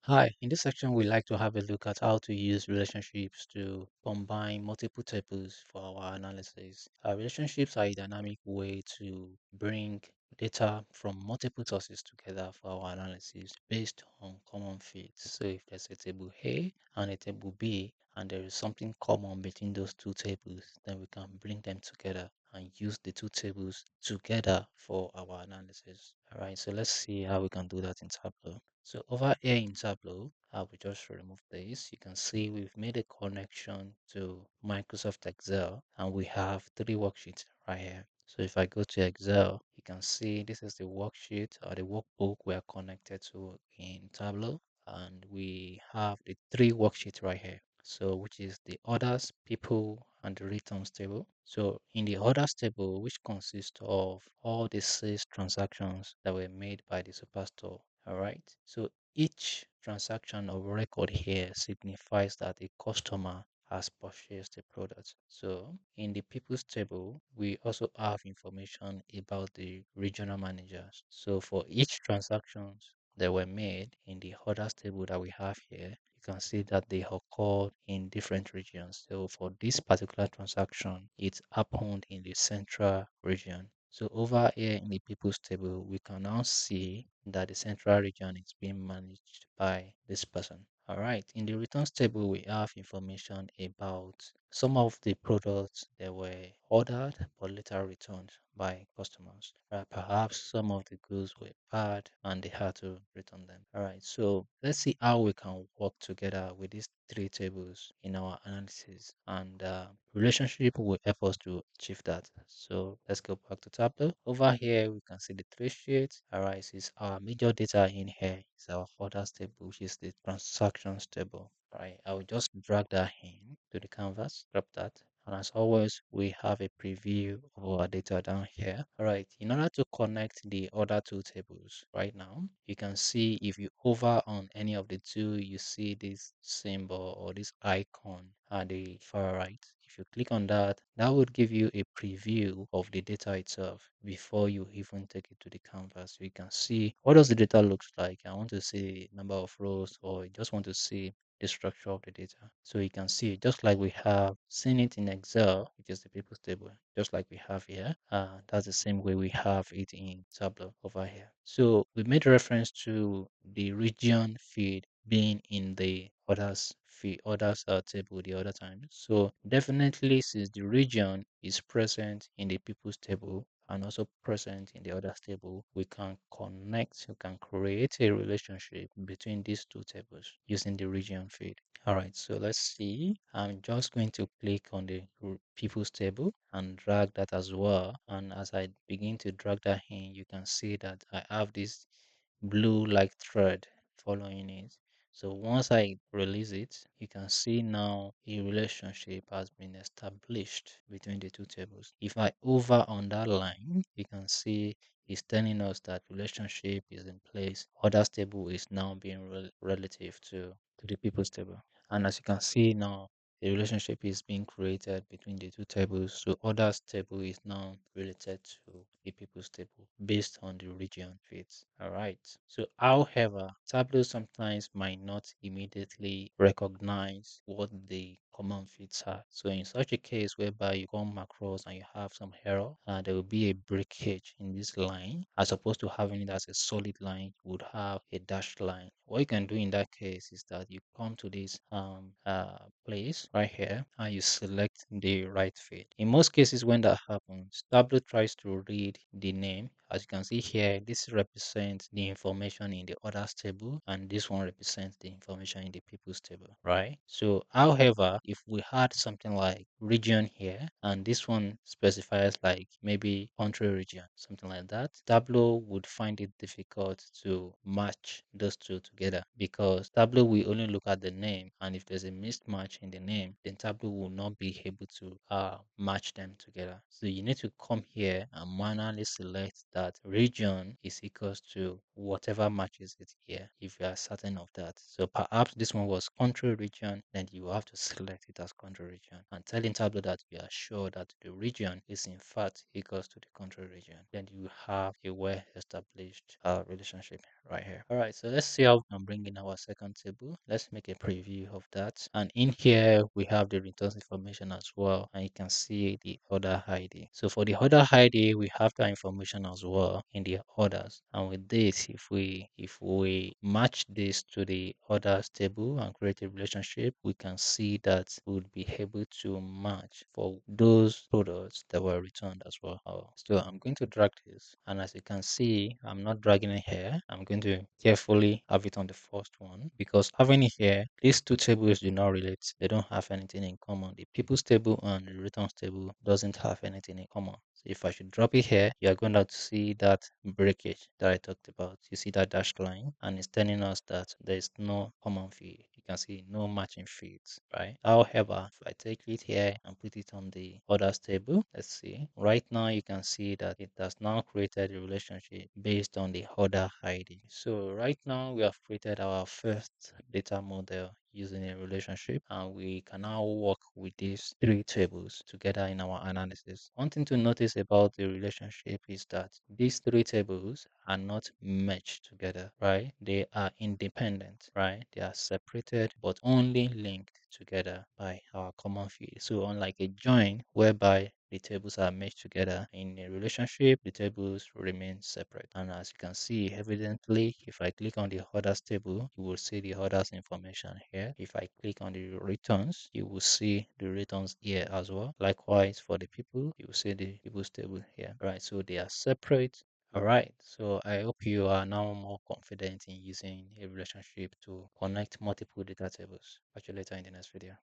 Hi, in this section, we like to have a look at how to use relationships to combine multiple tables for our analysis. Relationships are a dynamic way to bring data from multiple sources together for our analysis based on common feeds. So if there's a table A and a table B, and there is something common between those two tables, then we can bring them together and use the two tables together for our analysis. All right, so let's see how we can do that in Tableau. So over here in Tableau, I will just remove this. You can see we've made a connection to Microsoft Excel and we have three worksheets right here. So if I go to Excel, you can see this is the worksheet or the workbook we are connected to in Tableau. And we have the three worksheets right here. So which is the orders, people, and the returns table. So in the orders table, which consists of all the sales transactions that were made by the superstore. All right. So each transaction of record here signifies that a customer has purchased a product. So in the people's table, we also have information about the regional managers. So for each transactions that were made in the orders table that we have here, you can see that they occurred in different regions. So for this particular transaction, it happened in the central region. So over here in the people's table, we can now see that the central region is being managed by this person. All right, in the returns table, we have information about some of the products that were ordered but later returned by customers. Perhaps some of the goods were bad and they had to return them. All right, so let's see how we can work together with these three tables in our analysis, and relationship will help us to achieve that. So let's go back to Tableau. Over here, we can see the three sheets. All right, is our major data in here is our orders table, which is the transactions table. All right, I will just drag that in to the canvas, drop that. And as always, we have a preview of our data down here. All right, in order to connect the other two tables right now, you can see if you hover on any of the two, you see this symbol or this icon at the far right. If you click on that, that would give you a preview of the data itself before you even take it to the canvas. So you can see what does the data looks like. I want to see number of rows, or I just want to see the structure of the data. So you can see just like we have seen it in Excel, which is the people's table, just like we have here. That's the same way we have it in Tableau over here. So we made reference to the region feed being in the orders table the other time. So definitely, since the region is present in the people's table and also present in the others table, we can create a relationship between these two tables using the region feed. All right, so let's see. I'm just going to click on the people's table and drag that as well. And as I begin to drag that in, you can see that I have this blue like thread following it. So once I release it, you can see now a relationship has been established between the two tables. If I hover on that line, you can see it's telling us that relationship is in place. Others table is now being relative to the people's table. And as you can see now, a relationship is being created between the two tables. So others table is now related to the people's table based on the region fits. All right. So however, Tableau sometimes might not immediately recognize what the common fits are. So in such a case whereby you come across and you have some error, there will be a breakage in this line as opposed to having it as a solid line, you would have a dashed line. What you can do in that case is that you come to this place right here and you select the right field. In most cases, when that happens, Tableau tries to read the name. As you can see here, this represents the information in the orders table, and this one represents the information in the people's table, right? So, however, if we had something like region here, and this one specifies like maybe country region, something like that, Tableau would find it difficult to match those two together because Tableau will only look at the name, and if there's a mismatch in the name, then Tableau will not be able to match them together. So you need to come here and manually select that region is equals to whatever matches it here if you are certain of that. So perhaps this one was country region, then you have to select it as country region and telling Tableau that you are sure that the region is in fact equals to the country region. Then you have a well established relationship. right here. All right, so let's see how we can bring in our second table. Let's make a preview of that. And in here, we have the returns information as well. And you can see the order ID. So for the order ID, we have that information as well in the orders. And with this, if we match this to the orders table and create a relationship, we can see that we would be able to match for those products that were returned as well. So I'm going to drag this, and as you can see, I'm not dragging it here. I'm going to carefully have it on the first one, because having it here, these two tables do not relate. They don't have anything in common. The people's table and the returns table doesn't have anything in common. So if I should drop it here, you are going to see that breakage that I talked about. You see that dashed line, and it's telling us that there is no common field. You can see no matching fields, right? However, if I take it here and put it on the orders table, let's see. Right now, you can see that it has now created a relationship based on the order ID. So right now, we have created our first data model using a relationship, and we can now work with these three tables together in our analysis. One thing to notice about the relationship is that these three tables are not merged together, right? They are independent, right? They are separated but only linked together by our common field. So unlike a join whereby the tables are meshed together, in a relationship the tables remain separate. And as you can see, evidently, if I click on the orders table, you will see the orders information here. If I click on the returns, you will see the returns here as well. Likewise, for the people, you will see the people's table here, right? So they are separate. All right, so I hope you are now more confident in using a relationship to connect multiple data tables. Catch you later in the next video.